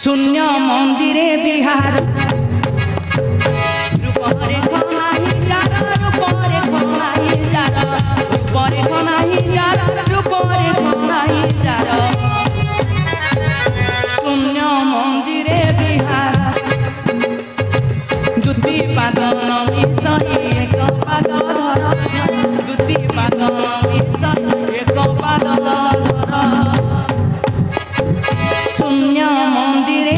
शून्य मंदिरे बिहार रूपरे खनाही जार रूपरे खनाही जार रूपरे खनाही जार रूपरे खनाही जार शून्य मंदिरे बिहार दुती पाद मिसई एक पाद धर दुती पाद मिसई एक पाद धर शून्य मंदिरे